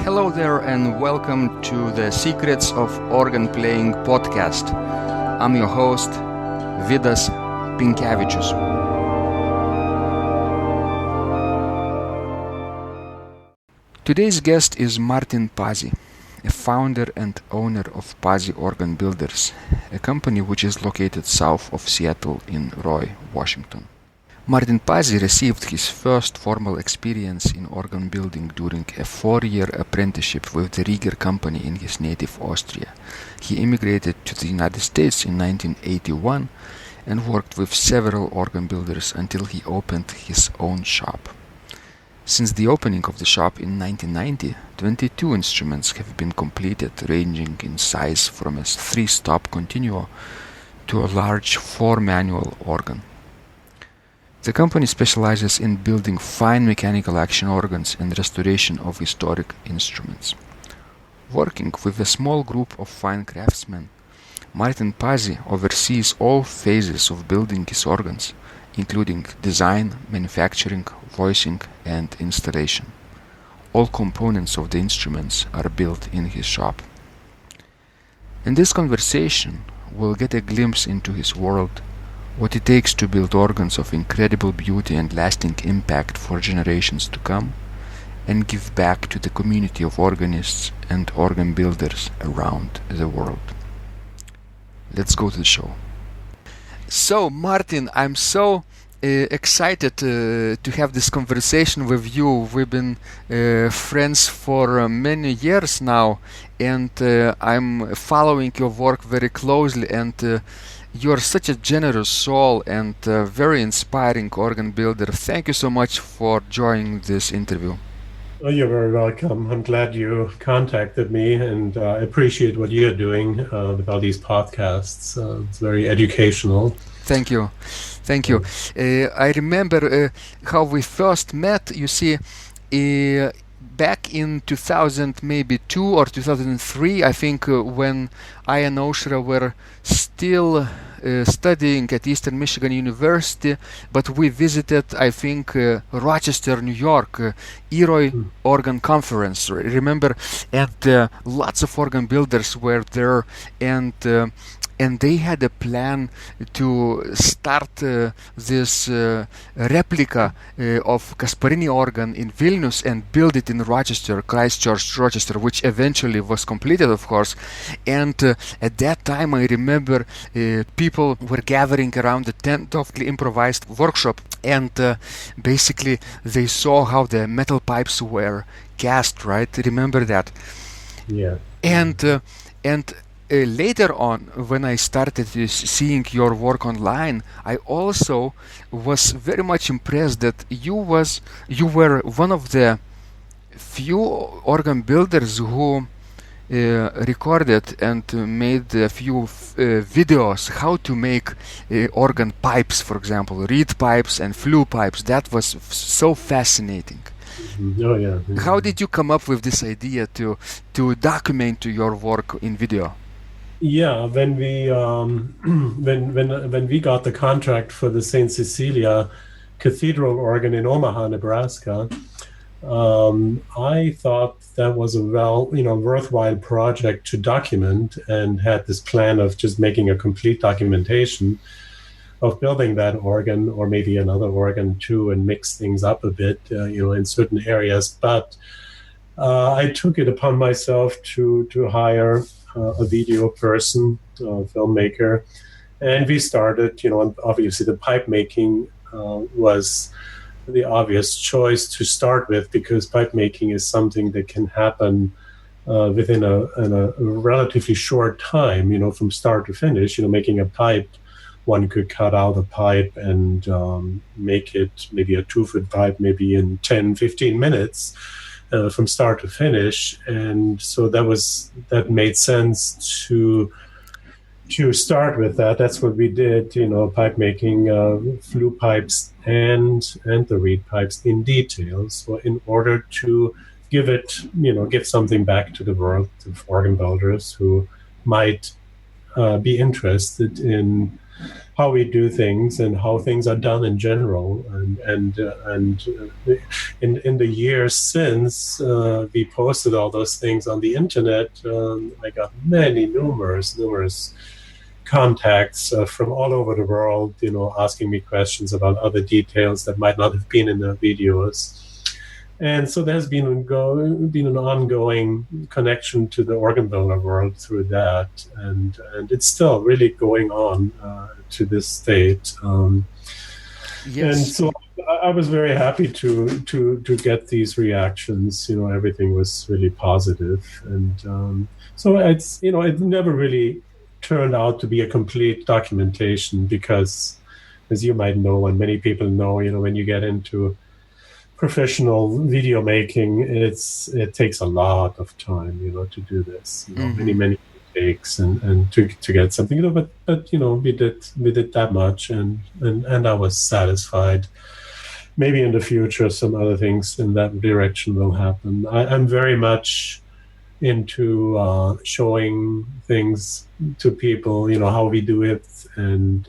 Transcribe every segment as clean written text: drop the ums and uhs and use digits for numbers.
Hello there and welcome to the Secrets of Organ Playing podcast. I'm your host, Vidas Pinkevicius. Today's guest is Martin Pasi, a founder and owner of Pasi Organ Builders, a company which is located south of Seattle in Roy, Washington. Martin Pasi received his first formal experience in organ building during a 4-year apprenticeship with the Rieger Company in his native Austria. He immigrated to the United States in 1981 and worked with several organ builders until he opened his own shop. Since the opening of the shop in 1990, 22 instruments have been completed, ranging in size from a 3-stop continuo to a large 4-manual organ. The company specializes in building fine mechanical action organs and restoration of historic instruments. Working with a small group of fine craftsmen, Martin Pasi oversees all phases of building his organs, including design, manufacturing, voicing, and installation. All components of the instruments are built in his shop. In this conversation, we'll get a glimpse into his world, what it takes to build organs of incredible beauty and lasting impact for generations to come, and give back to the community of organists and organ builders around the world. Let's go to the show. So, Martin, I'm so excited to have this conversation with you. We've been friends for many years now, and I'm following your work very closely, and you're such a generous soul and very inspiring organ builder. Thank you so much for joining this interview. Oh, you're very welcome. I'm glad you contacted me, and I appreciate what you're doing with all these podcasts. It's very educational. Thank you. Thank you. I remember how we first met, you see, back in 2000, maybe 2 or 2003, I think, when I and Austria were still studying at Eastern Michigan University, but we visited, I think, Rochester, New York, Eroy Organ Conference, remember? And lots of organ builders were there, and they had a plan to start this replica of Kasparini organ in Vilnius and build it in Rochester, Christchurch, Rochester, which eventually was completed, of course. And at that time, I remember people were gathering around the tent of the improvised workshop, and basically they saw how the metal pipes were cast, right? Remember that? Yeah. And later on, when I started seeing your work online, I also was very much impressed that you were one of the few organ builders who recorded and made a few videos how to make organ pipes, for example, reed pipes and flue pipes. That was so fascinating. Oh, yeah. How did you come up with this idea to document your work in video? Yeah, when we when we got the contract for the St. Cecilia Cathedral organ in Omaha, Nebraska, I thought that was a worthwhile project to document, and had this plan of just making a complete documentation of building that organ, or maybe another organ too, and mix things up a bit, in certain areas. But I took it upon myself to hire a video person, a filmmaker, and we started, and obviously the pipe making was the obvious choice to start with, because pipe making is something that can happen within a relatively short time, from start to finish. Making a pipe, one could cut out a pipe and make it maybe a 2-foot pipe, maybe in 10-15 minutes. From start to finish, and so that made sense to start with that. That's what we did, pipe making, flue pipes and the reed pipes in detail. So in order to give something back to the world of organ builders who might be interested in how we do things and how things are done in general. And in the years since we posted all those things on the internet, I got numerous contacts from all over the world, asking me questions about other details that might not have been in the videos. And so there's been an ongoing connection to the organ builder world through that, and it's still really going on to this date. Yes. And so I was very happy to get these reactions. Everything was really positive, and so it's it never really turned out to be a complete documentation, because, as you might know, and many people know, when you get into professional video making, it takes a lot of time, to do this. Many takes and to get something, but we did that much, and I was satisfied. Maybe in the future some other things in that direction will happen. I'm very much into showing things to people, how we do it, and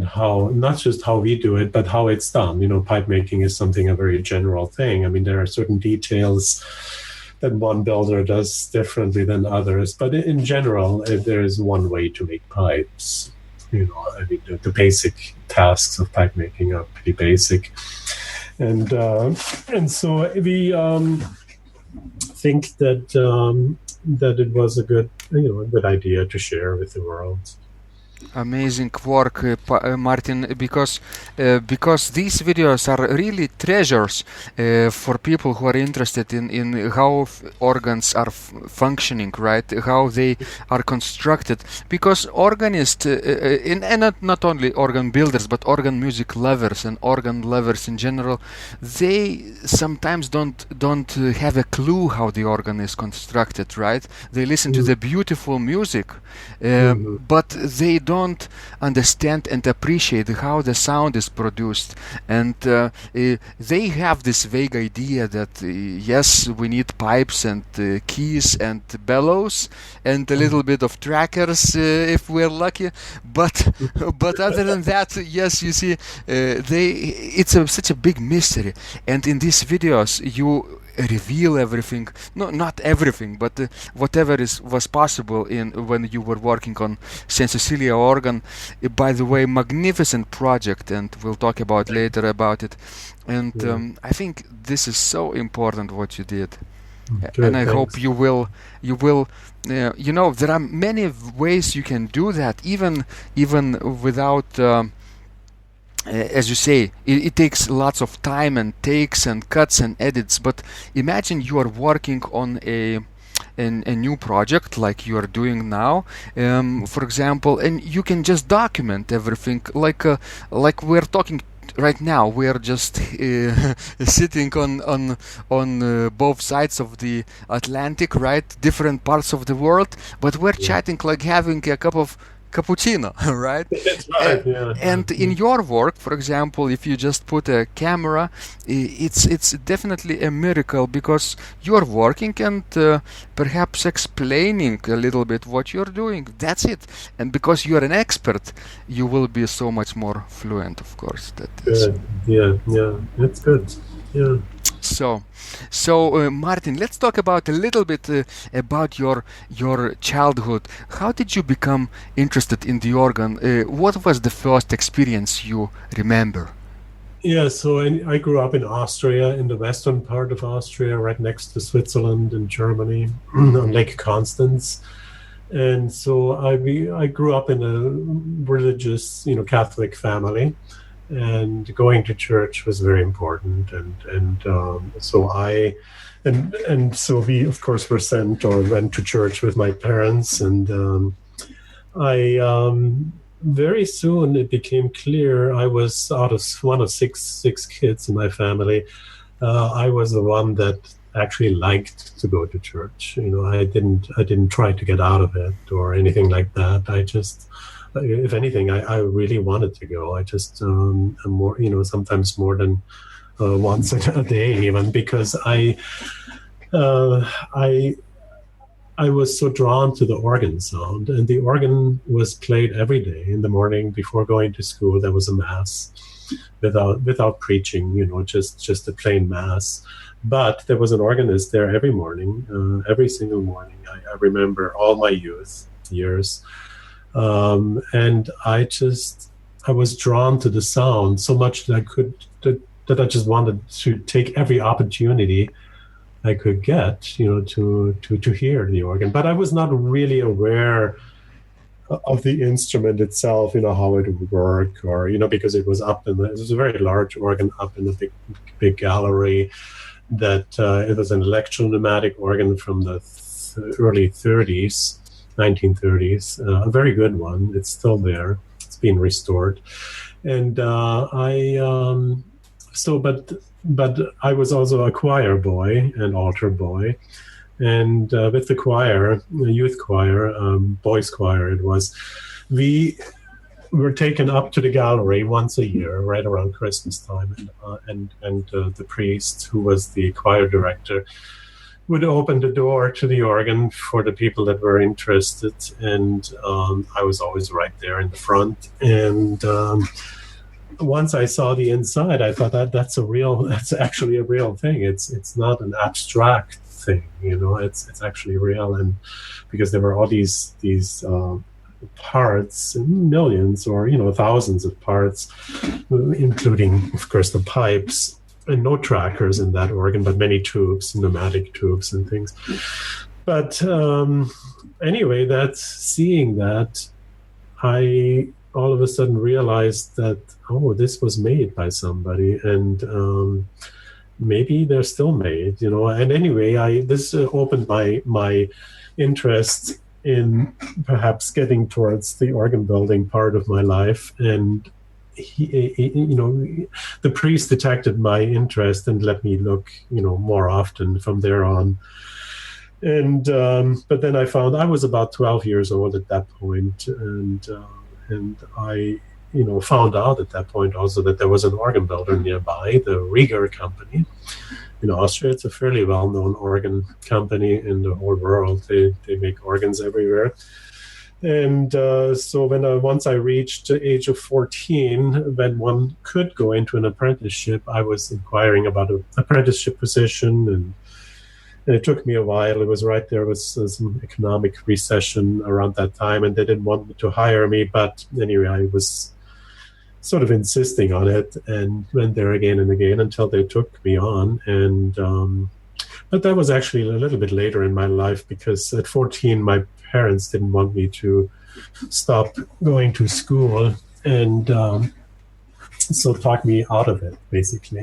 how, not just how we do it, but how it's done. Pipe making is a very general thing. I mean, there are certain details that one builder does differently than others, but in general, there is one way to make pipes. I mean, the basic tasks of pipe making are pretty basic, and so we think that it was a good idea to share with the world. Amazing work, Martin, because these videos are really treasures for people who are interested in how organs are functioning, right? How they are constructed. Because organists, and not only organ builders, but organ music lovers and organ lovers in general, they sometimes don't have a clue how the organ is constructed, right? They listen to the beautiful music, but they don't understand and appreciate how the sound is produced, and they have this vague idea that yes, we need pipes and keys and bellows and a little bit of trackers if we're lucky, but other than that, yes, you see, it's such a big mystery, and in these videos you reveal everything, not everything, but whatever was possible when you were working on St. Cecilia organ. By the way, magnificent project, and we'll talk about later about it. And I think this is so important what you did. Good, and I thanks. hope you will. There are many ways you can do that, even without. As you say, it takes lots of time and takes and cuts and edits, but imagine you are working on a new project like you are doing now, for example, and you can just document everything like we're talking right now. We're just sitting on both sides of the Atlantic, right? Different parts of the world, but we're chatting like having a cup of cappuccino, right? That's right. And in your work, for example, if you just put a camera, it's definitely a miracle, because you're working and perhaps explaining a little bit what you're doing. That's it. And because you're an expert, you will be so much more fluent, of course. Good. Yeah, that's good. Yeah. So Martin, let's talk about a little bit about your childhood. How did you become interested in the organ? What was the first experience you remember? Yeah, so I grew up in Austria, in the western part of Austria, right next to Switzerland and Germany, on Lake Constance. And so I grew up in a religious, Catholic family. And going to church was very important, so we, of course, were sent or went to church with my parents, and I very soon it became clear I was out of one of six kids in my family. I was the one that actually liked to go to church. I didn't try to get out of it or anything like that. I just, if anything, I really wanted to go. I just more, sometimes more than once a day, even, because I I was so drawn to the organ sound, and the organ was played every day in the morning before going to school. There was a mass without preaching, just a plain mass. But there was an organist there every morning, every single morning. I remember all my youth years, and I was drawn to the sound so much that I just wanted to take every opportunity I could get, to hear the organ. But I was not really aware of the instrument itself, how it would work, or because it was it was a very large organ up in a big gallery. That it was an electro-pneumatic organ from the early 1930s, a very good one. It's still there. It's been restored, and but I was also a choir boy, an altar boy, and with the choir, youth choir, boys choir, it was, we were taken up to the gallery once a year, right around Christmas time, and the priest, who was the choir director, would open the door to the organ for the people that were interested, and I was always right there in the front. And once I saw the inside, I thought that's actually a real thing. It's not an abstract thing, it's actually real. And because there were all these parts, millions or thousands of parts, including, of course, the pipes, and no trackers in that organ, but many tubes, pneumatic tubes and things. But anyway, seeing that, I all of a sudden realized that, this was made by somebody, and maybe they're still made, And anyway, this opened my interest in perhaps getting towards the organ building part of my life. And the priest detected my interest and let me look, more often from there on. And but then I found I was about 12 years old at that point, and I found out at that point also that there was an organ builder nearby, the Rieger Company. In Austria, it's a fairly well-known organ company in the whole world. They make organs everywhere. And so once I reached the age of 14, when one could go into an apprenticeship, I was inquiring about an apprenticeship position, and it took me a while. It was right there was some economic recession around that time, and they didn't want to hire me. But anyway, I was sort of insisting on it, and went there again and again until they took me on. And but that was actually a little bit later in my life, because at 14 my parents didn't want me to stop going to school, and so talked me out of it, basically,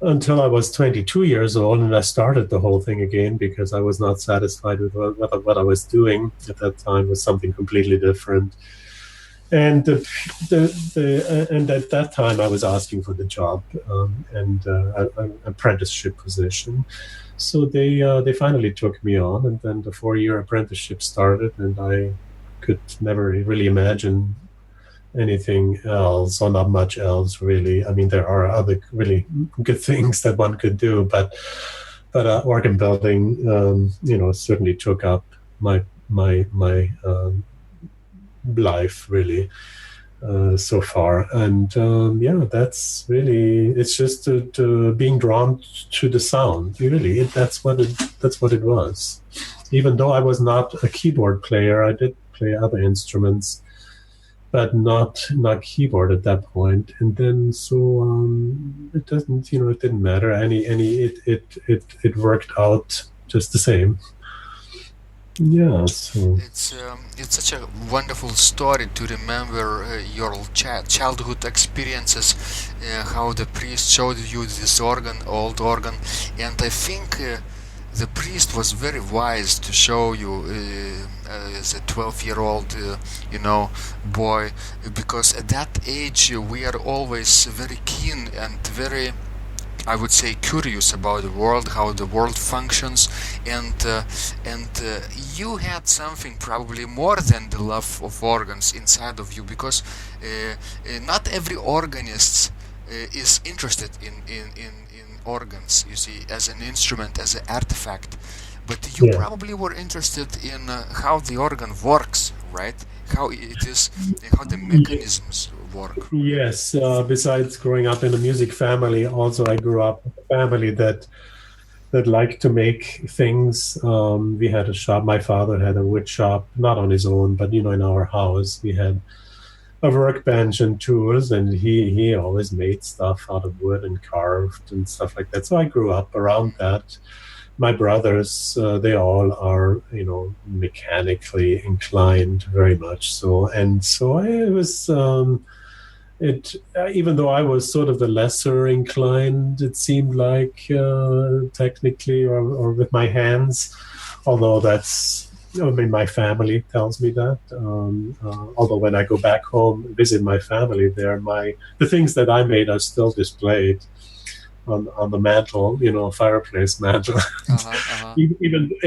until I was 22 years old, and I started the whole thing again because I was not satisfied with what I was doing at that time. Was something completely different. And and at that time, I was asking for the job and an apprenticeship position. So they finally took me on, and then the 4-year apprenticeship started, and I could never really imagine anything else, or not much else, really. I mean, there are other really good things that one could do, but organ building, certainly took up my life, really, so far. And that's really, it's just to being drawn to the sound, really. That's what it was. Even though I was not a keyboard player, I did play other instruments, but not keyboard at that point. And then it didn't matter. It worked out just the same. Yeah, so it's such a wonderful story to remember your childhood experiences, how the priest showed you this old organ, and I think the priest was very wise to show you as a 12-year-old, boy, because at that age we are always very keen and very, I would say, curious about the world, how the world functions, and you had something probably more than the love of organs inside of you, because not every organist is interested in organs, you see, as an instrument, as an artifact. But you Yeah. probably were interested in how the organ works, right? How it is, how the mechanisms work. Yes. Besides growing up in a music family, also I grew up in a family that liked to make things. We had a shop. My father had a wood shop, not on his own, but in our house we had a workbench and tools, and he always made stuff out of wood and carved and stuff like that. So I grew up around that. My brothers, they all are, mechanically inclined very much so, and so it was. Even though I was sort of the lesser inclined, it seemed like technically or with my hands, although my family tells me that. Although when I go back home and visit my family there, the things that I made are still displayed on the mantle, fireplace mantle.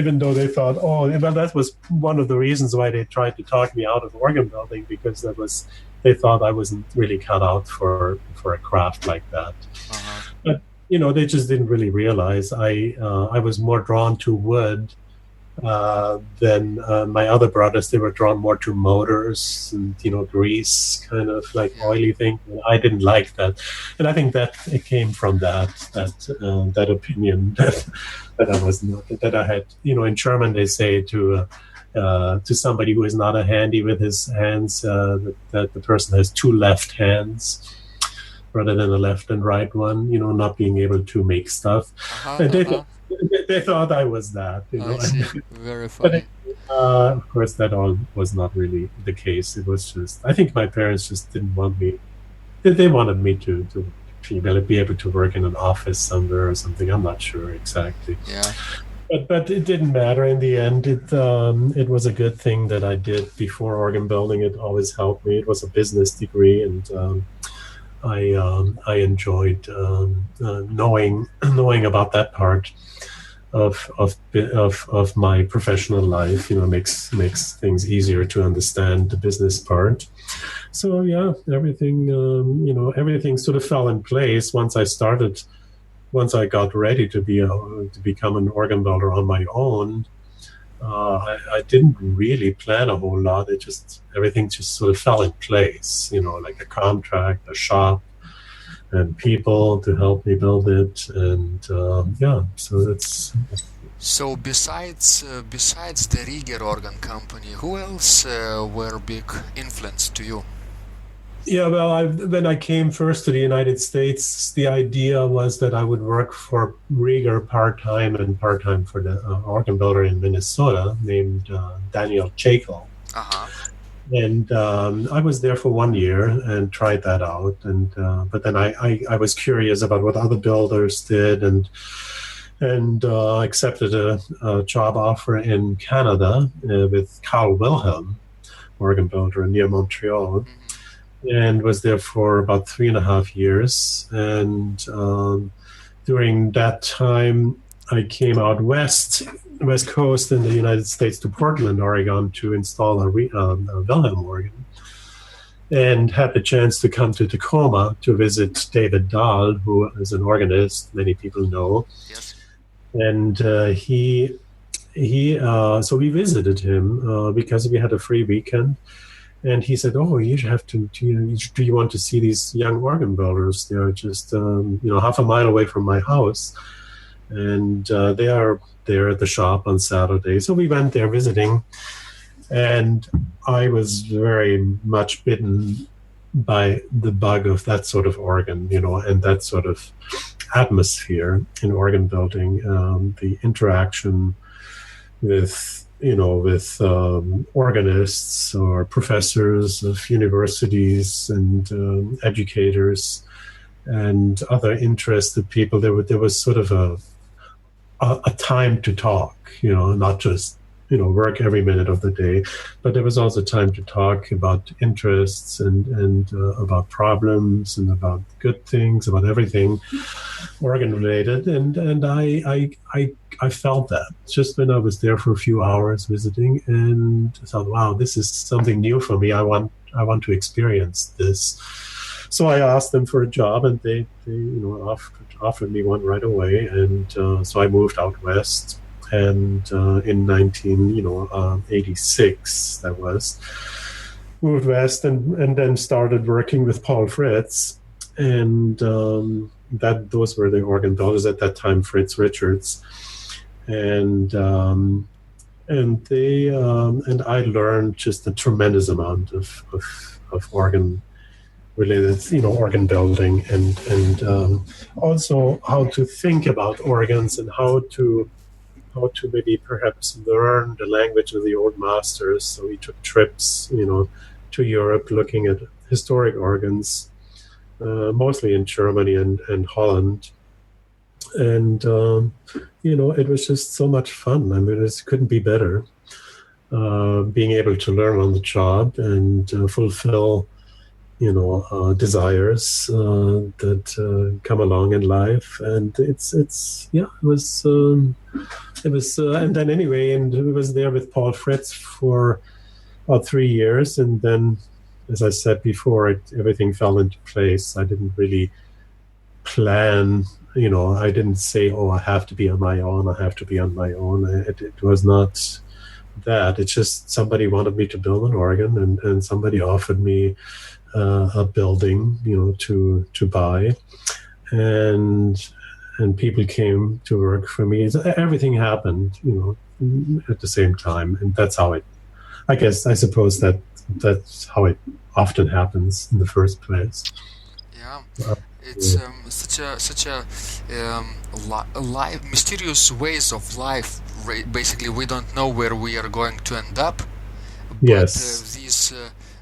Even though they thought, well, that was one of the reasons why they tried to talk me out of organ building, because they thought I wasn't really cut out for a craft like that. But they just didn't really realize I was more drawn to wood than my other brothers. They were drawn more to motors and grease, kind of like oily thing. I didn't like that, and I think that it came from that opinion that I was not, that I had. In German they say to somebody who is not a handy with his hands that the person has two left hands rather than a left and right one. Not being able to make stuff, and they thought I was that. I see. Very funny. But of course, that all was not really the case. It was just, I think my parents just didn't want me. They wanted me to be able to work in an office somewhere or something. I'm not sure exactly. Yeah. But it didn't matter in the end. It was a good thing that I did before organ building. It always helped me. It was a business degree, and I enjoyed knowing about that part of my professional life. Makes things easier to understand the business part. So yeah, everything sort of fell in place once I got ready to become an organ builder on my own. I didn't really plan a whole lot. Everything just sort of fell in place, like a contract, a shop, and people to help me build it. And so that's. So besides the Rieger Organ Company, who else were big influence to you? Yeah, well, when I came first to the United States, the idea was that I would work for Rieger part-time and part-time for the organ builder in Minnesota named Daniel Chakel. And I was there for 1 year and tried that out. And but then I was curious about what other builders did, and accepted a job offer in Canada with Carl Wilhelm, organ builder near Montreal. And was there for about 3.5 years. And during that time, I came out west coast in the United States to Portland, Oregon, to install a Wilhelm organ, and had the chance to come to Tacoma to visit David Dahl, who is an organist many people know. Yes. And so we visited him because we had a free weekend. And he said, you have to, do you want to see these young organ builders? They're just, half a mile away from my house. And they are there at the shop on Saturday. So we went there visiting. And I was very much bitten by the bug of that sort of organ, and that sort of atmosphere in organ building, the interaction with organists or professors of universities and educators and other interested people. There was sort of a time to talk, not just work every minute of the day, but there was also time to talk about interests and about problems and about good things, about everything organ related. And I felt that just when I was there for a few hours visiting, and I thought, wow, this is something new for me. I want to experience this. So I asked them for a job, and they offered me one right away. And so I moved out west and in 1986, that was, moved west and then started working with Paul Fritz, and those were the organ builders at that time, Fritz Richards, and they and I learned just a tremendous amount of organ related, organ building, and also how to think about organs and how to maybe perhaps learn the language of the old masters. So we took trips, to Europe, looking at historic organs, mostly in Germany and Holland. And, it was just so much fun. I mean, it couldn't be better, being able to learn on the job and fulfill, desires that come along in life. And it was, and then anyway, and we was there with Paul Fritz for about 3 years. And then, as I said before, everything fell into place. I didn't really plan, I didn't say, I have to be on my own. It was not that. It's just somebody wanted me to build an organ, and somebody offered me a building, to buy, and people came to work for me. Everything happened, at the same time, and that's how I suppose that's how it often happens in the first place. Yeah, it's such a life, mysterious ways of life. Basically, we don't know where we are going to end up. But, yes. These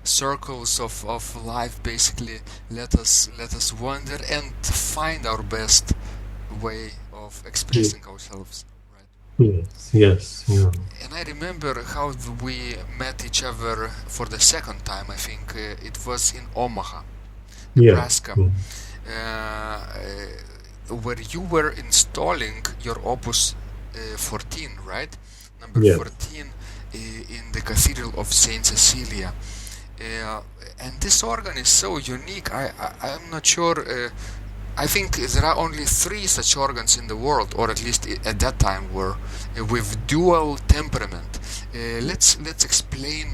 circles of life basically let us wander and find our best way of expressing ourselves. Yes. Yeah. And I remember how we met each other for the second time. I think it was in Omaha, Nebraska, where you were installing your Opus 14, right? Number 14 in the Cathedral of Saint Cecilia. And this organ is so unique. I'm not sure. I think there are only 3 such organs in the world, or at least at that time were, with dual temperament. Let's explain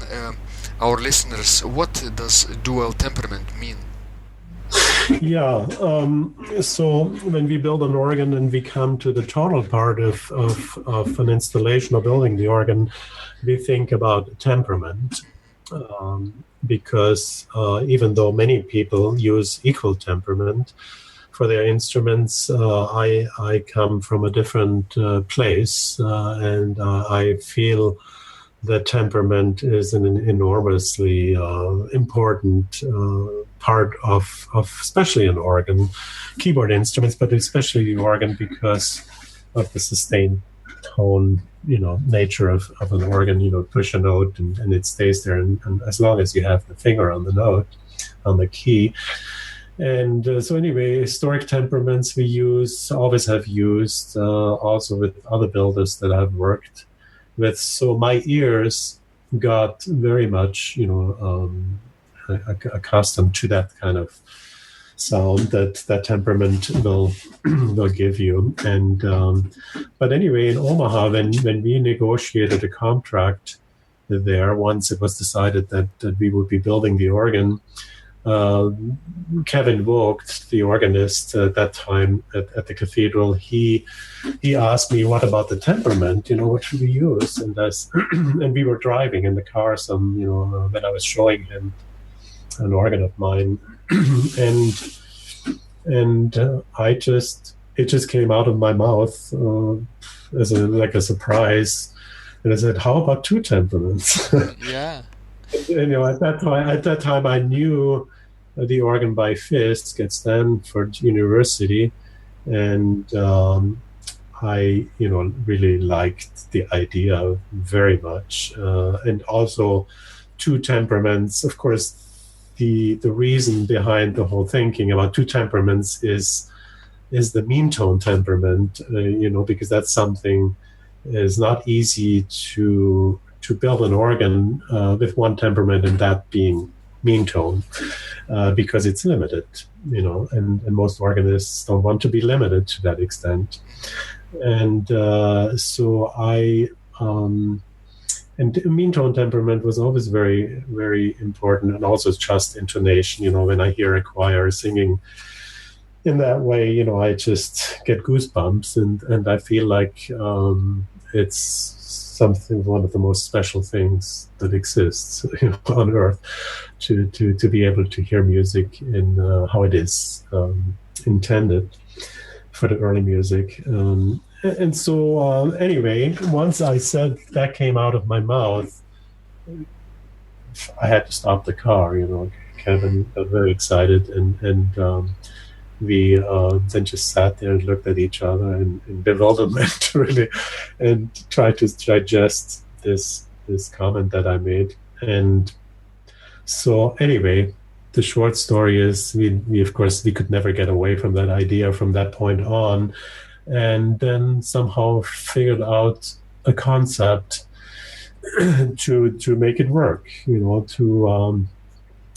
our listeners, what does dual temperament mean? Yeah. So when we build an organ and we come to the tonal part of an installation or building the organ, we think about temperament. Because even though many people use equal temperament for their instruments, I come from a different place, and I feel that temperament is an enormously important part of especially an organ, keyboard instruments, but especially the organ, because of the sustained tone, nature of an organ. Push a note and it stays there, and as long as you have the finger on the note, on the key. And so anyway, historic temperaments we always have used, also with other builders that I've worked with. So my ears got very much, accustomed to that kind of sound that temperament will give you. And but anyway, in Omaha, when we negotiated a contract there, once it was decided that we would be building the organ, Kevin Vogt, the organist at that time at the cathedral, he asked me, what about the temperament? What should we use? And and we were driving in the car when I was showing him an organ of mine, and it just came out of my mouth as a surprise, and I said, "How about 2 temperaments?" Yeah. At that time, I knew the organ by Fisk at Stanford University, and I really liked the idea very much, and also 2 temperaments. Of course, the reason behind the whole thinking about 2 temperaments is the mean tone temperament, because that's something is not easy to build an organ with 1 temperament, and that being mean tone, because it's limited, and most organists don't want to be limited to that extent. And so I and mean tone temperament was always very, very important, and also just intonation. You know, when I hear a choir singing in that way, you know, I just get goosebumps, and I feel like it's something, one of the most special things that exists, you know, on earth, to be able to hear music in how it is intended for the early music. And so anyway, once I said that came out of my mouth, I had to stop the car. You know, Kevin got very excited, and we then just sat there and looked at each other in bewilderment, really, and tried to digest this comment that I made. And so anyway, the short story is we of course we could never get away from that idea from that point on, and then somehow figured out a concept to make it work. You know, to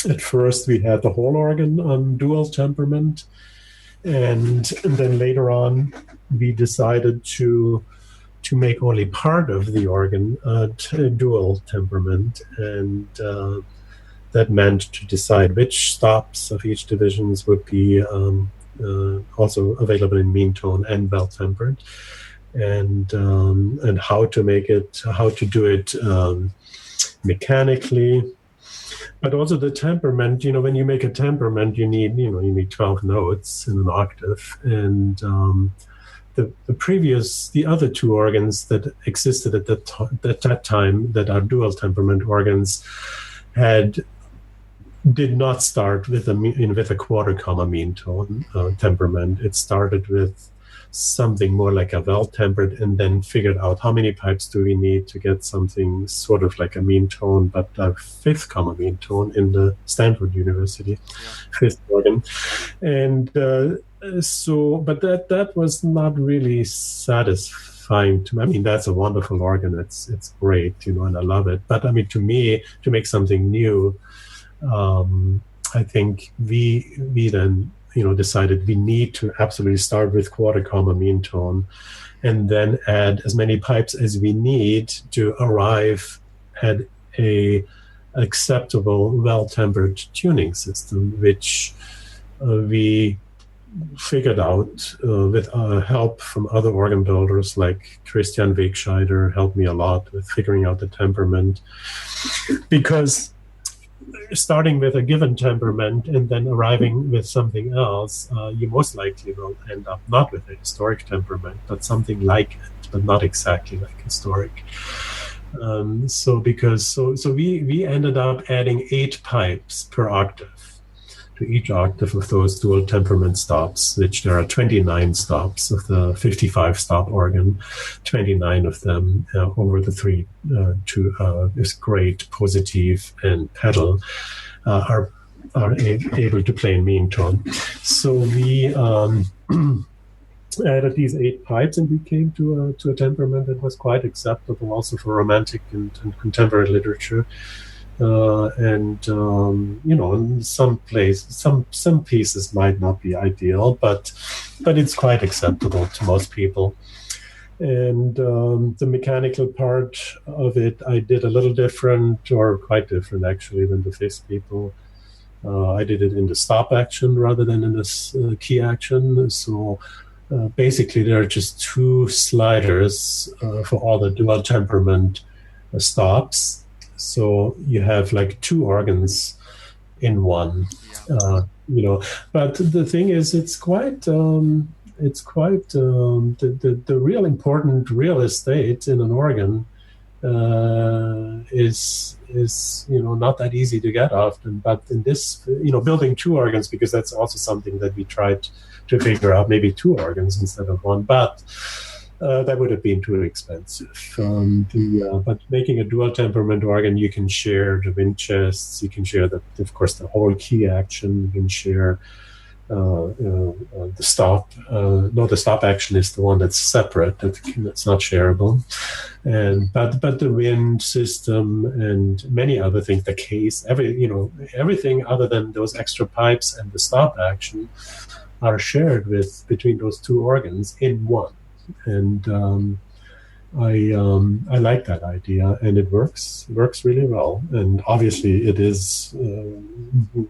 at first we had the whole organ on dual temperament, and then later on we decided to make only part of the organ dual temperament, and that meant to decide which stops of each divisions would be also available in mean tone and well tempered, and how to do it mechanically. But also the temperament, you know, when you make a temperament, you need 12 notes in an octave, and the other two organs that existed at that time that are dual temperament organs did not start with a quarter comma mean tone temperament. It started with something more like a well-tempered, and then figured out how many pipes do we need to get something sort of like a mean tone, but a fifth comma mean tone in the Stanford University, fifth organ. And but that was not really satisfying to me. I mean, that's a wonderful organ. It's great, you know, and I love it. But I mean, to me, to make something new, I think we then, you know, decided we need to absolutely start with quarter comma mean tone, and then add as many pipes as we need to arrive at a acceptable, well-tempered tuning system, which we figured out with help from other organ builders like Christian Wegscheider helped me a lot with figuring out the temperament, because starting with a given temperament and then arriving with something else, you most likely will end up not with a historic temperament, but something like it, but not exactly like historic. So we ended up adding 8 pipes per octave to each octave of those dual temperament stops, which there are 29 stops of the 55 stop organ, 29 of them over the 3 is great, positive, and pedal are able to play in mean tone. So we added these 8 pipes, and we came to a temperament that was quite acceptable also for romantic and contemporary literature. You know, in some pieces might not be ideal, but it's quite acceptable to most people. And the mechanical part of it, I did a little different, or quite different actually, than the fifth people. I did it in the stop action rather than in this key action. So basically, there are just 2 sliders for all the dual temperament stops. So you have like 2 organs in one, you know. But the thing is, it's quite the real important real estate in an organ is you know, not that easy to get often. But in this, you know, building 2 organs, because that's also something that we tried to figure out, maybe 2 organs instead of 1, but that would have been too expensive. But making a dual temperament organ, you can share the wind chests, you can share of course the whole key action, you can share the stop. No, the stop action is the one that's separate, that's not shareable. But the wind system and many other things, the case, everything other than those extra pipes and the stop action are shared between those 2 organs in one. and I like that idea, and it works really well. And obviously, it is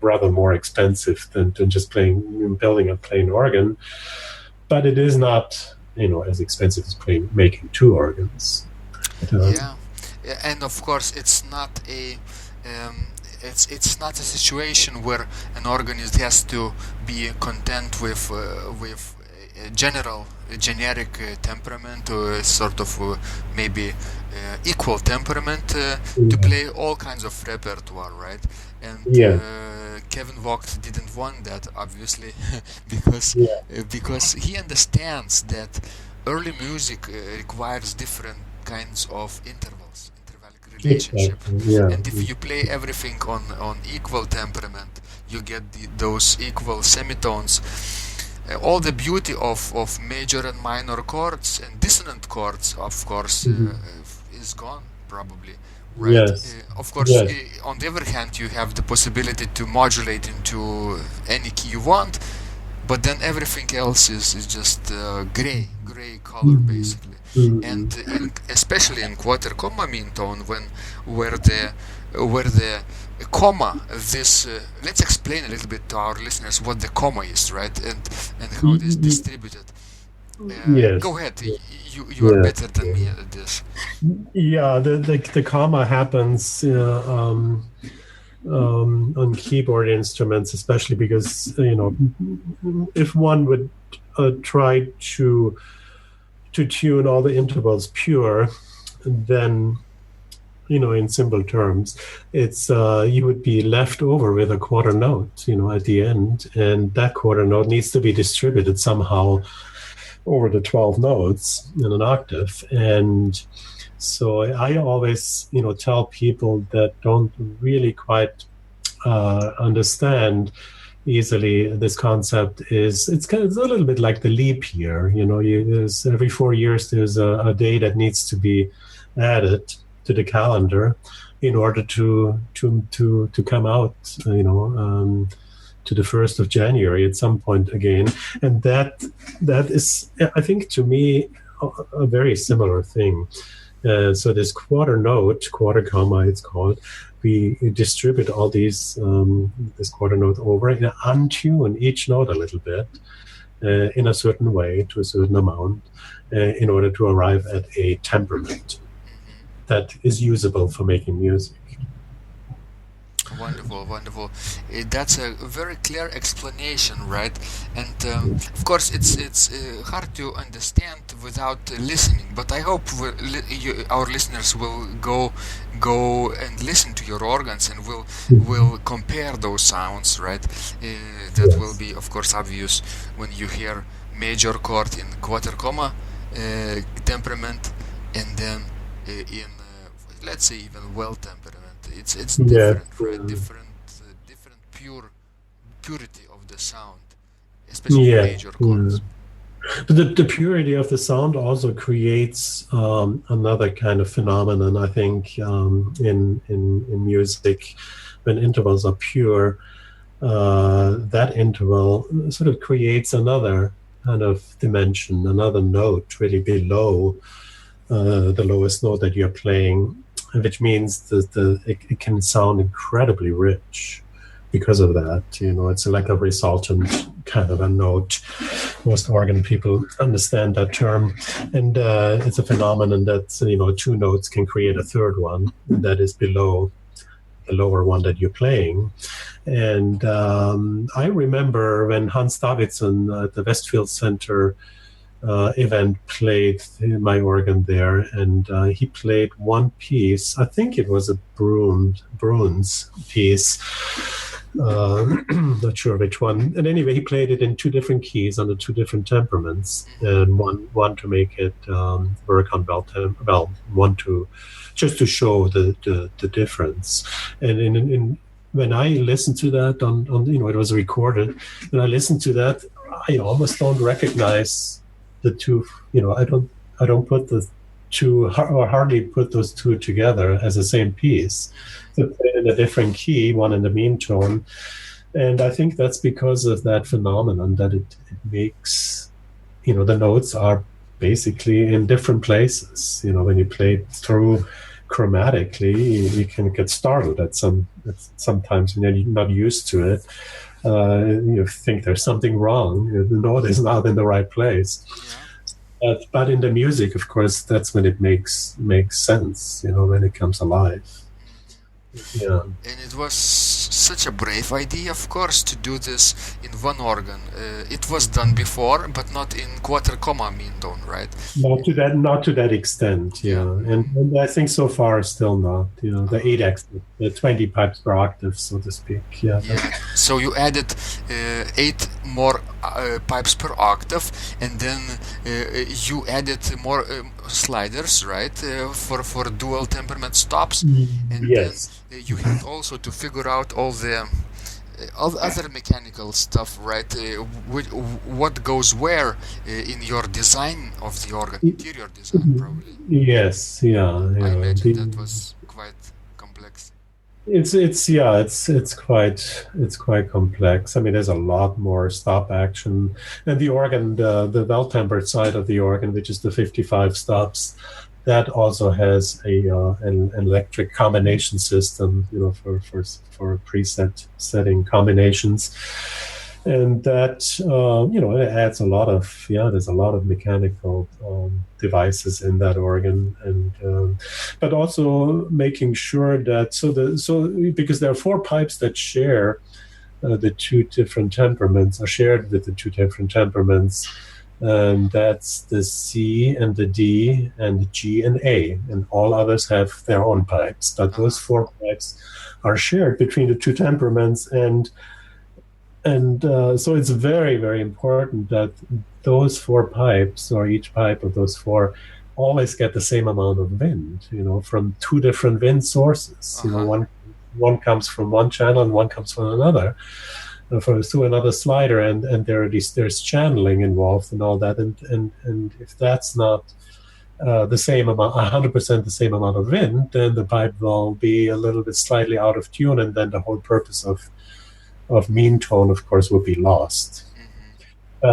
rather more expensive than just building a plain organ, but it is not as expensive as making two organs. Yeah, and of course, it's not a it's not a situation where an organist has to be content with a generic temperament, or sort of maybe equal temperament to play all kinds of repertoire, right? And Kevin Vogt didn't want that, obviously, because he understands that early music requires different kinds of intervallic relationship. And if you play everything on equal temperament, you get those equal semitones. All the beauty of major and minor chords and dissonant chords, of course, is gone, probably. Right? Yes. Of course, on the other hand, you have the possibility to modulate into any key you want, but then everything else is just gray color, basically. And especially in quarter comma mean tone, where the comma, this let's explain a little bit to our listeners what the comma is, right, and how it is distributed. Go ahead. You are better than me at this. Yeah, the comma happens on keyboard instruments, especially because if one would try to tune all the intervals pure, then in simple terms, it's you would be left over with a quarter note, at the end, and that quarter note needs to be distributed somehow over the 12 notes in an octave. And so I always, tell people that don't really quite understand easily this concept it's a little bit like the leap year. There's every 4 years there's a day that needs to be added to the calendar in order to come out, to the 1st of January at some point again. And that is, I think, to me, a very similar thing. So this quarter note, quarter comma, it's called, we distribute all these, this quarter note over and untune each note a little bit in a certain way to a certain amount in order to arrive at a temperament that is usable for making music. Wonderful. That's a very clear explanation, right? And of course, it's hard to understand without listening. But I hope our listeners will go and listen to your organs and will compare those sounds, right? That will be, of course, obvious when you hear major chord in quarter comma temperament, and then in let's say even well temperament. It's different, right? Different purity of the sound, especially major chords. But the purity of the sound also creates another kind of phenomenon, I think, in music. When intervals are pure, that interval sort of creates another kind of dimension, another note really below the lowest note that you're playing, which means that it can sound incredibly rich because of that. It's like a resultant kind of a note. Most organ people understand that term. And it's a phenomenon that, two notes can create a third one that is below the lower one that you're playing. And I remember when Hans Davidson at the Westfield Center event played my organ there, and he played one piece. I think it was a Bruns piece. Not sure which one. And anyway, he played it in two different keys under two different temperaments, and one to make it work on one to just to show the difference. And when I listened to that on it was recorded. When I listened to that, I almost don't recognize the two. I don't put the two, or hardly put those two together as the same piece. They're played in a different key, one in the mean tone, and I think that's because of that phenomenon that it makes, the notes are basically in different places. When you play it through chromatically, you can get startled sometimes when you're not used to it. You think there's something wrong. The note is not in the right place. But in the music, of course, that's when it makes sense. When it comes alive. Yeah. And it was such a brave idea, of course, to do this in one organ. It was done before, but not in quarter comma mean tone, right? Not to that extent, yeah. And I think so far still not. The 8x, the 20 pipes per octave, so to speak. Yeah. So you added 8 more pipes per octave, and then you added more sliders, right? For dual temperament stops. And yes. Then you had also to figure out all the other mechanical stuff, right? What goes where in your design of the organ, interior design, probably. Yes, yeah. I imagine that was quite complex. It's quite complex. I mean, there's a lot more stop action, and the organ, the well-tempered side of the organ, which is the 55 stops, that also has an electric combination system, for preset setting combinations, and that it adds a lot of there's a lot of mechanical devices in that organ, and but also making sure that because there are 4 pipes that share the 2 different temperaments, are shared with the 2 different temperaments. And that's the C and the D and the G and A, and all others have their own pipes. But those 4 pipes are shared between the 2 temperaments, and so it's very, very important that those 4 pipes, or each pipe of those 4, always get the same amount of wind, from 2 different wind sources. One comes from one channel and one comes from another. Through another slider, and there's channeling involved and all that, and if that's not the same amount, 100% the same amount of wind, then the pipe will be a little bit slightly out of tune, and then the whole purpose of mean tone, of course, will be lost.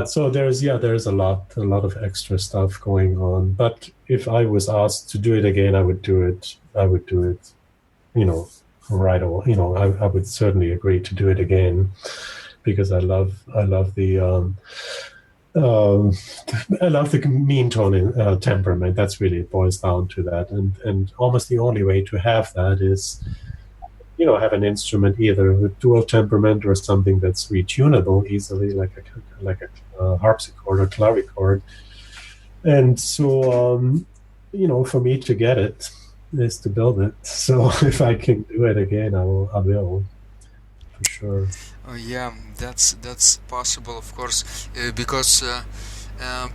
So there's a lot of extra stuff going on. But if I was asked to do it again, I would do it. Right away, I would certainly agree to do it again, because I love the mean tone in temperament. That's really, it boils down to that, and almost the only way to have that is, have an instrument either with dual temperament or something that's retunable easily, like a harpsichord or clavichord. And so, for me to get it is to build it. So if I can do it again, I will for sure. Yeah, that's possible, of course, because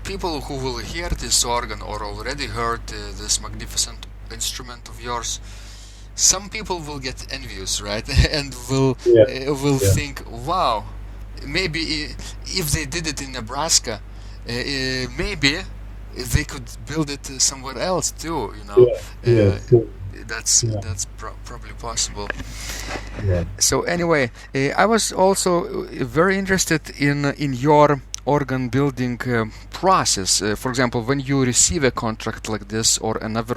people who will hear this organ or already heard this magnificent instrument of yours, some people will get envious, right? And will think, wow, maybe if they did it in Nebraska, maybe they could build it somewhere else too, That's probably possible. Yeah. So anyway, I was also very interested in your organ building process. For example, when you receive a contract like this or another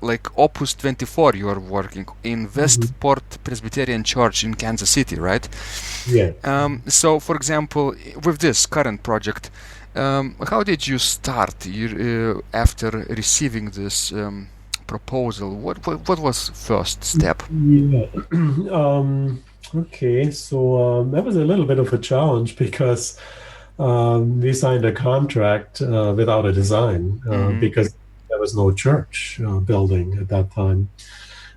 like Opus 24, you are working in Westport Presbyterian Church in Kansas City, right? Yeah. So, for example, with this current project, how did you start after receiving this proposal? What was first step? Yeah. Okay, so that was a little bit of a challenge, because we signed a contract without a design, because there was no church building at that time.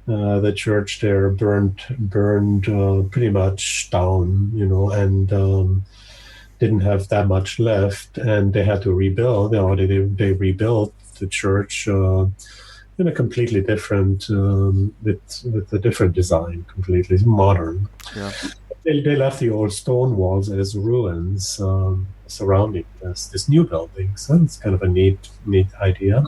The church there burned pretty much down, and didn't have that much left, and they had to rebuild. They rebuilt the church in a completely different, with a different design, completely modern. Yeah. They left the old stone walls as ruins surrounding this new building. So it's kind of a neat idea.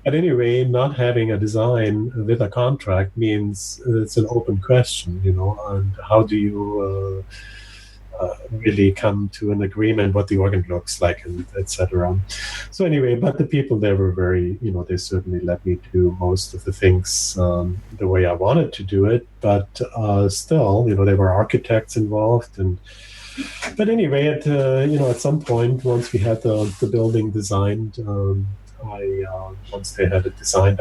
But anyway, not having a design with a contract means it's an open question, and how do you really come to an agreement what the organ looks like, and etc. So anyway, but the people there were very, they certainly let me do most of the things the way I wanted to do it. But still, there were architects involved, but anyway, at some point, once we had the building designed, once they had it designed,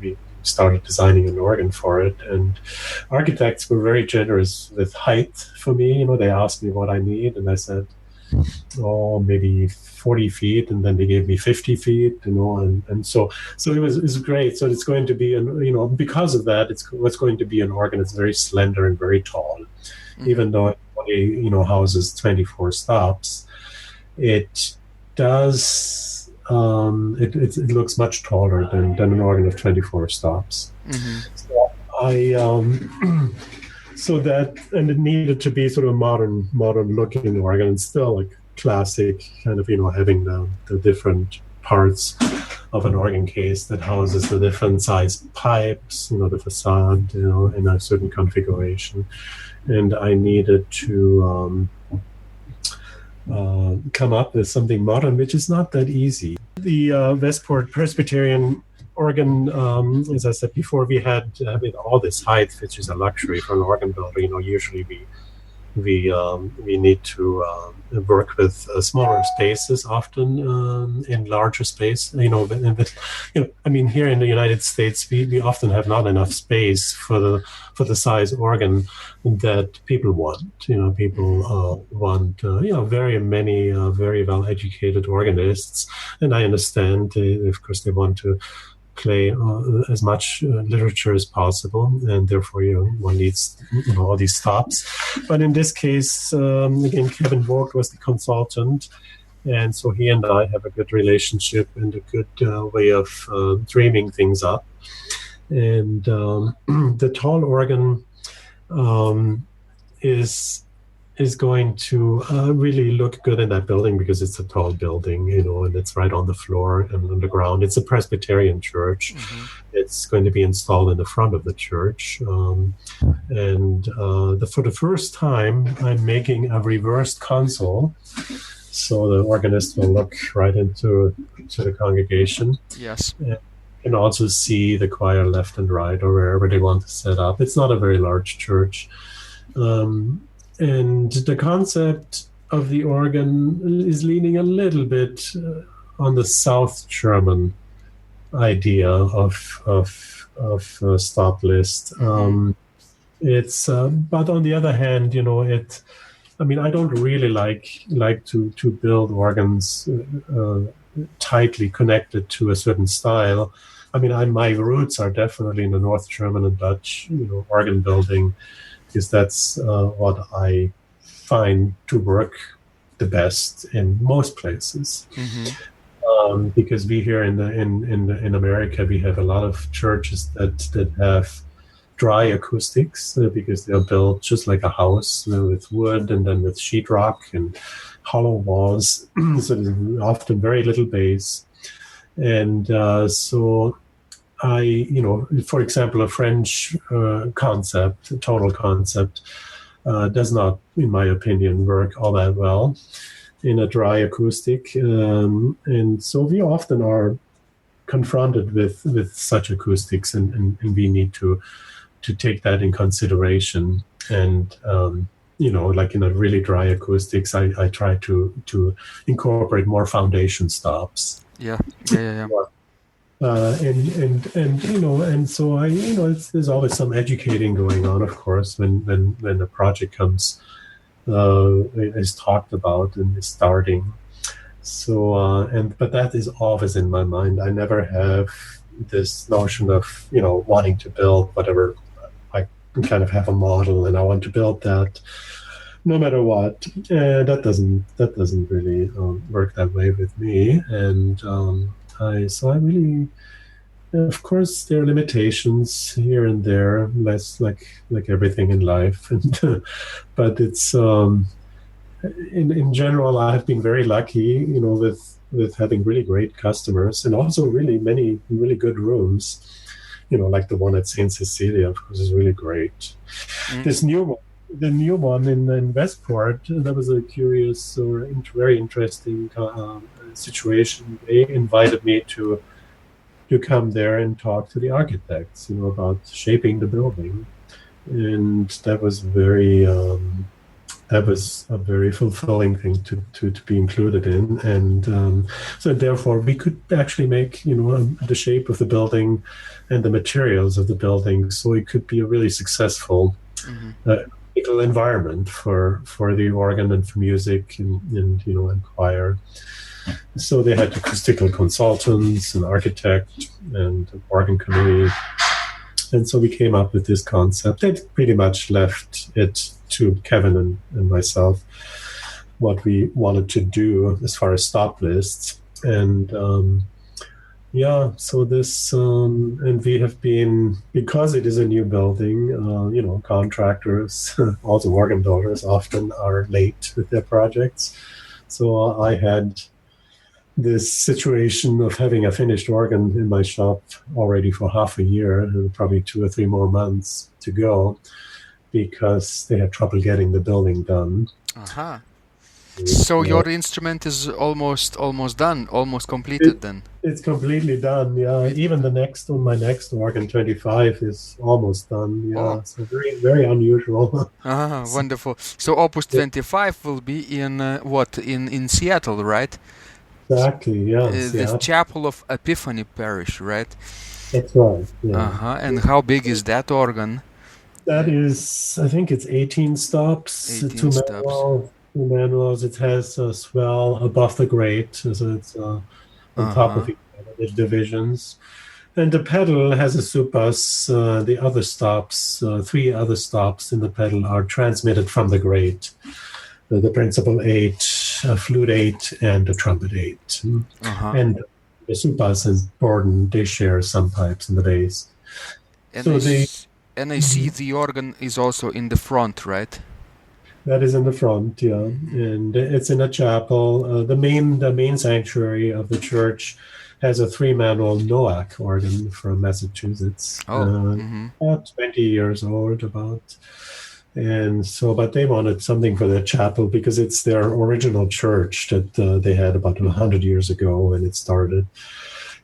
we started designing an organ for it, and architects were very generous with height for me. They asked me what I need, and I said, maybe 40 feet, and then they gave me 50 feet, and so it was great. So it's going to be, because of that, it's going to be an organ that's very slender and very tall, even though it only, houses 24 stops. It does. It looks much taller than an organ of 24 stops. So and it needed to be sort of modern looking organ, and still like classic kind of, having the different parts of an organ case that houses the different size pipes, the facade, in a certain configuration. And I needed to come up with something modern, which is not that easy. The Westport Presbyterian organ, as I said before, we had with all this height, which is a luxury for an organ builder. Usually we need to work with smaller spaces, often in larger space. Here in the United States, we often have not enough space for the size organ that people want. People want very many very well educated organists, and I understand. Of course, they want to play as much literature as possible, and therefore one needs all these stops. But in this case, again, Kevin Vogt was the consultant, and so he and I have a good relationship and a good way of dreaming things up. And the tall organ is going to really look good in that building because it's a tall building, and it's right on the floor and on the ground. It's a Presbyterian church. It's going to be installed in the front of the church. For the first time, I'm making a reversed console. So the organist will look right into the congregation. Yes. And also see the choir left and right or wherever they want to set up. It's not a very large church. And the concept of the organ is leaning a little bit on the South German idea of stop list. It's but on the other hand, I don't really like to build organs tightly connected to a certain style. My roots are definitely in the North German and Dutch, organ building, because that's what I find to work the best in most places. Because we here in America, we have a lot of churches that have dry acoustics because they're built just like a house with wood and then with sheetrock and hollow walls. So there's often very little bass. And so for example, a French concept, a tonal concept, does not, in my opinion, work all that well in a dry acoustic. And so we often are confronted with such acoustics, and we need to take that in consideration. And, like in a really dry acoustics, I try to incorporate more foundation stops. Yeah. And so there's always some educating going on, of course, when a project comes, is talked about and is starting. So, but that is always in my mind. I never have this notion of, wanting to build whatever. I kind of have a model and I want to build that no matter what. That doesn't really work that way with me. And, I really, of course, there are limitations here and there, less like everything in life. And, but it's in general, I have been very lucky, with having really great customers and also really many really good rooms. Like the one at St. Cecilia, of course, is really great. This new one the new one in Westport, that was a curious or very interesting situation. They invited me to come there and talk to the architects, about shaping the building, and that was a very fulfilling thing to be included in, and so therefore we could actually make the shape of the building and the materials of the building, so it could be a really successful environment for the organ and for music and choir. So they had acoustical consultants, an architect, and an organ committee. And so we came up with this concept. They pretty much left it to Kevin and myself what we wanted to do as far as stop lists. And so this, and we have been, because it is a new building, contractors, also organ builders, often are late with their projects. So I had this situation of having a finished organ in my shop already for half a year, and probably 2 or 3 more months to go, because they had trouble getting the building done. So your instrument is almost done, almost completed then? It's completely done, yeah. Even my next organ, 25, is almost done, yeah. Oh. So very, very unusual. Wonderful. So Opus 25 will be in in Seattle, right? Exactly, yeah. The Chapel of Epiphany Parish, right? That's right, yeah. And how big is that organ? That is, I think it's 18 stops. 18 stops. 2 manuals. It has a swell above the grate, so it's on top of each other, the divisions. And the pedal has a subas. The other stops, 3 other stops in the pedal are transmitted from the grate. The principal 8, a flute 8, and a trumpet 8. And the subas and Borden, they share some pipes in the bass. And I see the organ is also in the front, right? That is in the front, yeah. And it's in a chapel. The main sanctuary of the church has a 3-manual Noack organ from Massachusetts. About 20 years old, about. And so, but they wanted something for their chapel because it's their original church that they had about 100 years ago when it started.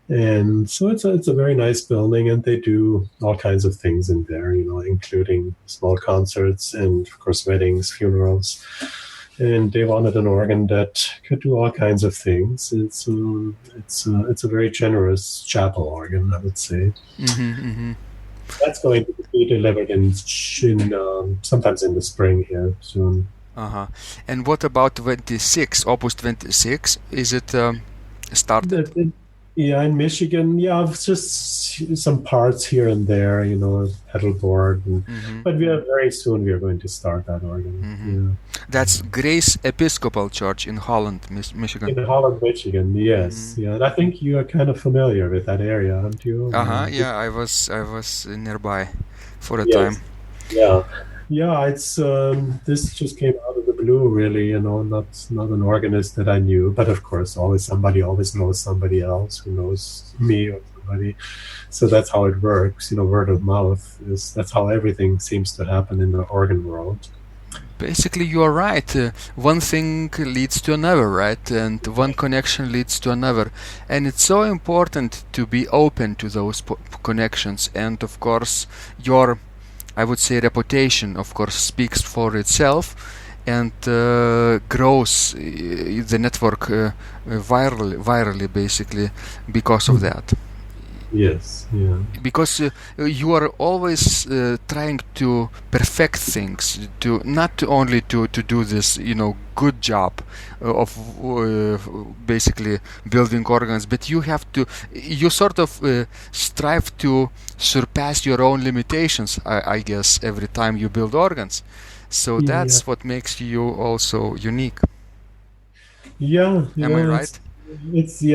And so it's a very nice building, and they do all kinds of things in there, including small concerts and, of course, weddings, funerals. And they wanted an organ that could do all kinds of things. It's a very generous chapel organ, I would say. That's going to be delivered in sometimes in the spring here soon. And what about 26, Opus 26? Is it started? Yeah, in Michigan, it's just some parts here and there, pedal board. But very soon we are going to start that organ. That's Grace Episcopal Church in Holland, Michigan. In Holland, Michigan, yes. Yeah, I think you are kind of familiar with that area, aren't you? Yeah, I was nearby for a time. Yeah, it's this just came out of the blue, really. Not an organist that I knew, but of course, somebody always knows somebody else who knows me or somebody. So that's how it works. Word of mouth that's how everything seems to happen in the organ world. Basically, you are right. One thing leads to another, right? And one connection leads to another. And it's so important to be open to those connections. And of course, I would say reputation, of course, speaks for itself and grows the network virally, basically, because of that. Yes, yeah. Because you are always trying to perfect things, not only to do this, good job of basically building organs, but you sort of strive to surpass your own limitations, I guess, every time you build organs. So that's what makes you also unique. Am I right? It's the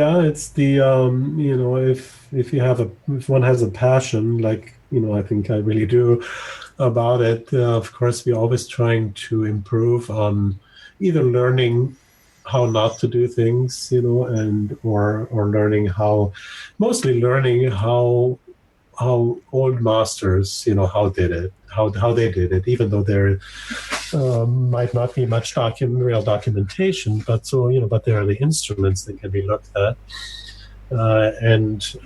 if one has a passion, like I think I really do about it. Of course, we're always trying to improve on either learning how not to do things, and or learning how old masters, how did it, how they did it, even though there might not be much real documentation, but but there are the instruments that can be looked at, and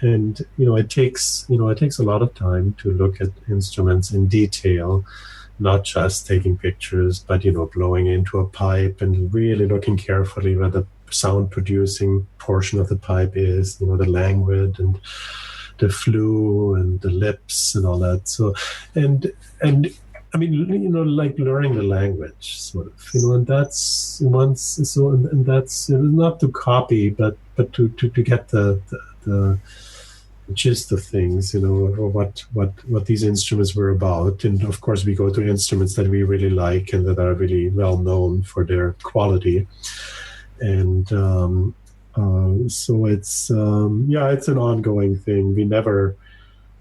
it takes a lot of time to look at instruments in detail, not just taking pictures, but blowing into a pipe and really looking carefully where the sound producing portion of the pipe is, the languid and the flue and the lips and all that. So, and I mean, like learning the language, sort of, and that's and that's not to copy, but to get the gist of things, or what these instruments were about. And of course, we go to instruments that we really like and that are really well known for their quality. And so it's it's an ongoing thing.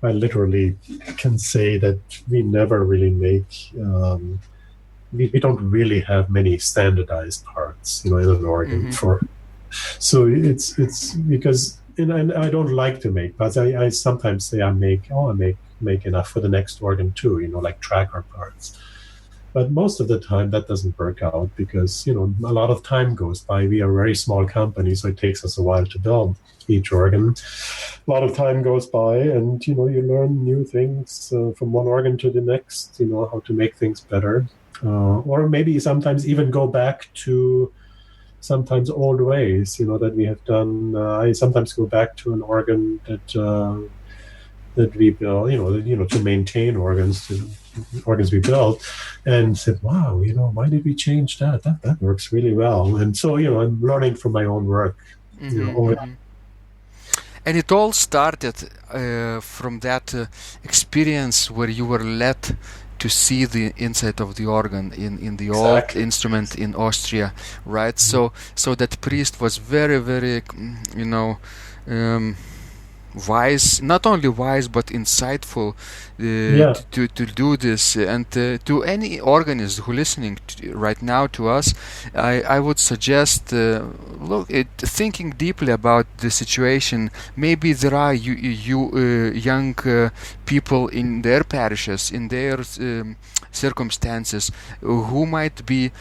I literally can say that we never really make. We don't really have many standardized parts, in an organ. So it's because. And I don't like to make parts. I sometimes say I make enough for the next organ too, like tracker parts. But most of the time that doesn't work out because, a lot of time goes by. We are a very small company, so it takes us a while to build each organ. A lot of time goes by and, you learn new things from one organ to the next, how to make things better. Or maybe sometimes even go back to sometimes old ways, that we have done. I sometimes go back to an organ that we build, to maintain organs we built, and said, wow, why did we change that? That works really well. And so, I'm learning from my own work. And it all started from that experience where you were led to see the inside of the organ in the old instrument in Austria, right? So that priest was very, very, wise, not only wise but insightful to do this. And to any organist who listening right now to us, I would suggest thinking deeply about the situation. Maybe there are young people in their parishes, in their circumstances, who might be,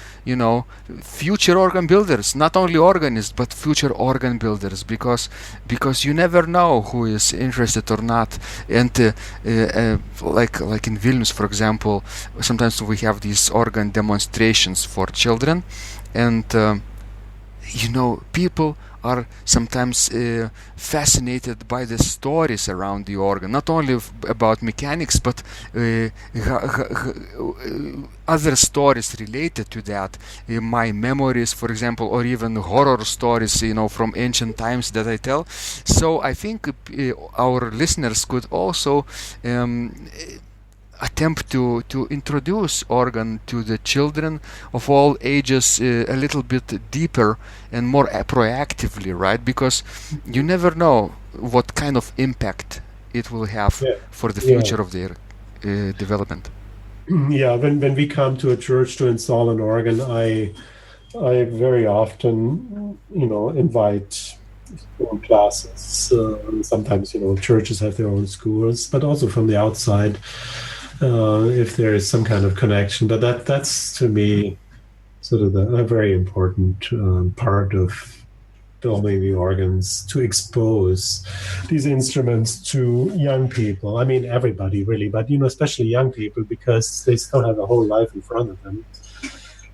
future organ builders, not only organists but future organ builders, because you never know who is interested or not. And like in Vilnius, for example, sometimes we have these organ demonstrations for children, and people are sometimes fascinated by the stories around the organ, not only about mechanics, but other stories related to that. My memories, for example, or even horror stories, from ancient times that I tell. So I think our listeners could also attempt to introduce organ to the children of all ages a little bit deeper and more proactively, right? Because you never know what kind of impact it will have for the future of their development. Yeah, when we come to a church to install an organ, I very often, invite classes. Sometimes, churches have their own schools, but also from the outside. If there is some kind of connection, but that's to me sort of a very important part of building the organs, to expose these instruments to young people. I mean, everybody really, but especially young people, because they still have a whole life in front of them,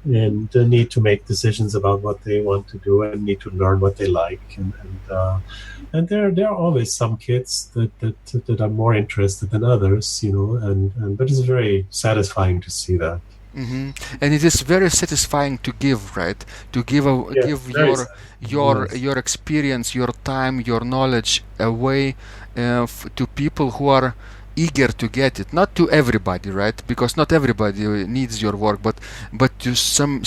and they need to make decisions about what they want to do and need to learn what they like. And there are always some kids that are more interested than others, but it's very satisfying to see that. Mm-hmm. And it is very satisfying to give, right? To give your experience, your time, your knowledge away to people who are eager to get it. Not to everybody, right? Because not everybody needs your work, but to some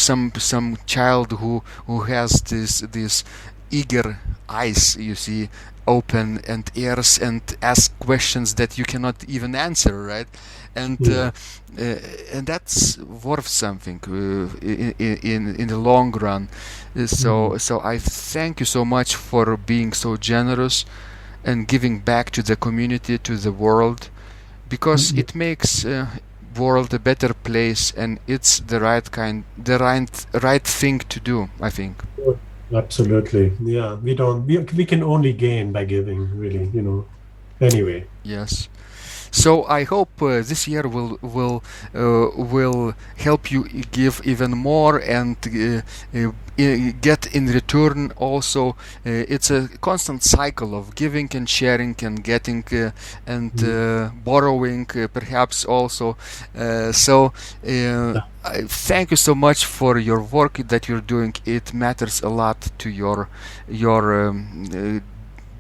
child who has this eager eyes, you see, open, and ears, and ask questions that you cannot even answer, right? And that's worth something in the long run. So I thank you so much for being so generous and giving back to the community, to the world, because it makes world a better place, and it's the right thing to do, I think. Absolutely. Yeah, we can only gain by giving, really, Anyway. Yes. So I hope this year will help you give even more and get in return also. It's a constant cycle of giving and sharing and getting and borrowing perhaps also. Thank you so much for your work that you're doing. It matters a lot to your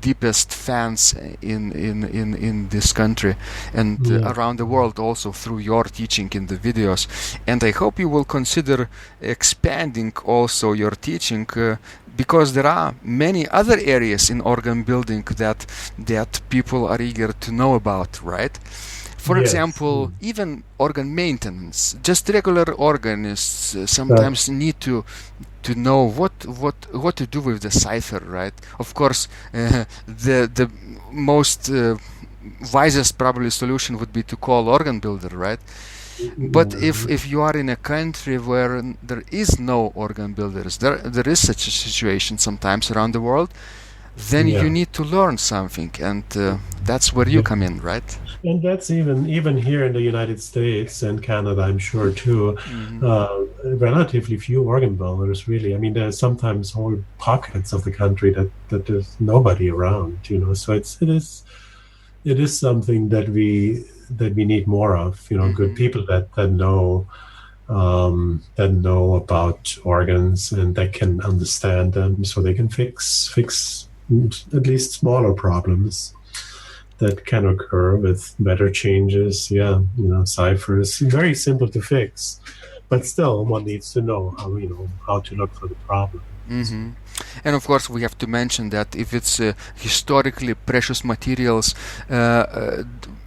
deepest fans in this country and around the world also through your teaching in the videos. And I hope you will consider expanding also your teaching because there are many other areas in organ building that people are eager to know about, right? For example, even organ maintenance. Just regular organists sometimes need to know what to do with the cipher, right? Of course, the most wisest probably solution would be to call organ builder, right? But if you are in a country where there is no organ builders, there is such a situation sometimes around the world, then you need to learn something, and that's where you come in, right? And that's even here in the United States and Canada, I'm sure too. Relatively few organ builders, really. I mean, there's sometimes whole pockets of the country that there's nobody around, So it is something that we need more of. Good people that know about organs and that can understand them, so they can fix at least smaller problems that can occur with better changes. Ciphers, very simple to fix, but still one needs to know how to look for the problem. And of course we have to mention that if it's historically precious materials,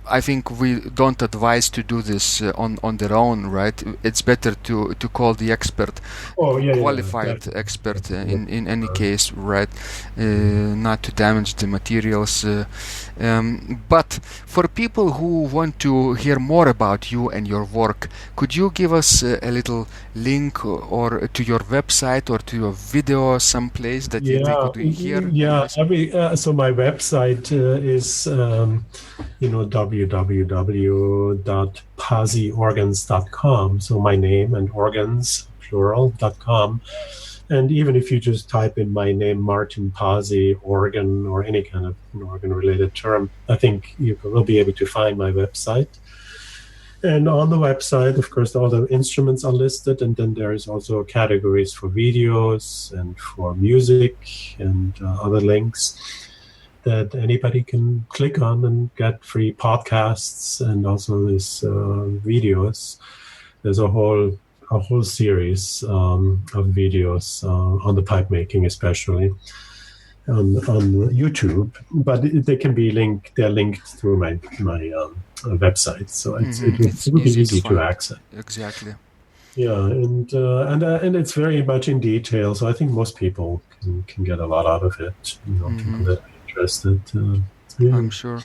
I think we don't advise to do this on their own, right? It's better to call the expert, qualified expert in any case, right? Not to damage the materials. But for people who want to hear more about you and your work, could you give us a little link or to your website or to your video someplace that they could hear? So my website is www.pasiorgans.com. So my name and organs, plural.com. And even if you just type in my name, Martin Pasi, organ, or any kind of organ-related term, I think you will be able to find my website. And on the website, of course, all the instruments are listed, and then there is also categories for videos and for music and other links that anybody can click on and get free podcasts and also these videos. There's a whole series of videos on the pipe making, especially on YouTube, but they can be linked. They're linked through my website, so it will be easy to access. Exactly. Yeah, and it's very much in detail, so I think most people can get a lot out of it. People that are interested. I'm sure.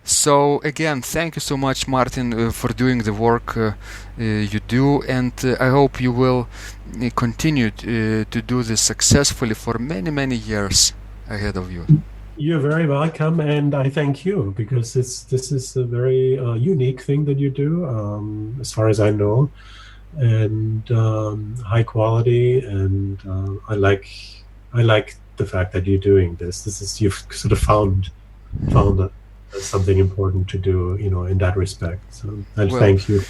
So again, thank you so much, Martin, for doing the work you do, and I hope you will continue to do this successfully for many, many years ahead of you. You're very welcome, and I thank you, because this is a very unique thing that you do, as far as I know, and high quality, and I like the fact that you're doing this. You've sort of found something important to do, in that respect. So thank you.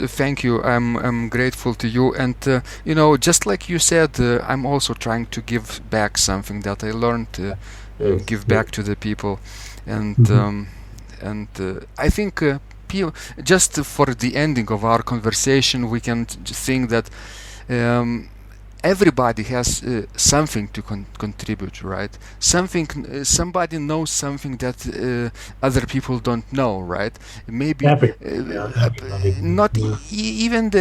Thank you. I'm grateful to you, and just like you said, I'm also trying to give back something that I learned. Give back to the people, and I think just for the ending of our conversation, we can think that everybody has something to contribute, right? Somebody knows something that other people don't know, right? Maybe not even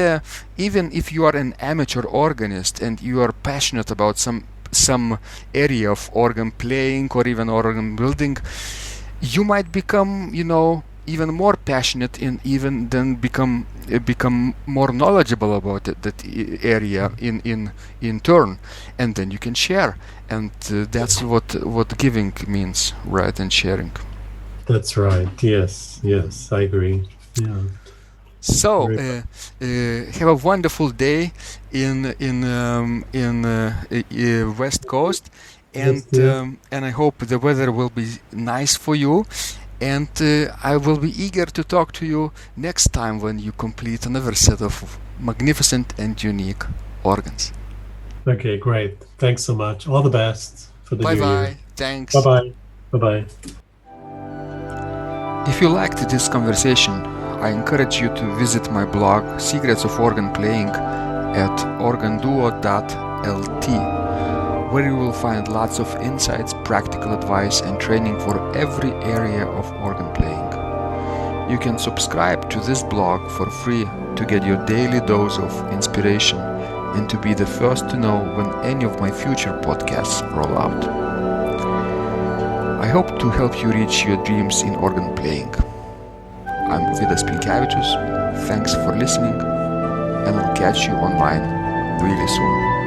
if you are an amateur organist and you are passionate about some area of organ playing or even organ building, you might become, even more passionate and even then become more knowledgeable about that area in turn, and then you can share, and that's what giving means, right? And sharing. That's right. Yes, I agree. Yeah. So have a wonderful day in West Coast, and and I hope the weather will be nice for you. And I will be eager to talk to you next time when you complete another set of magnificent and unique organs. Okay, great. Thanks so much. All the best for the new year. Bye-bye. Thanks. Bye-bye. Bye-bye. If you liked this conversation, I encourage you to visit my blog Secrets of Organ Playing at organduo.lt, where you will find lots of insights, practical advice, and training for every area of organ playing. You can subscribe to this blog for free to get your daily dose of inspiration and to be the first to know when any of my future podcasts roll out. I hope to help you reach your dreams in organ playing. I'm Vidas Pinkevicius. Thanks for listening, and I'll catch you online really soon.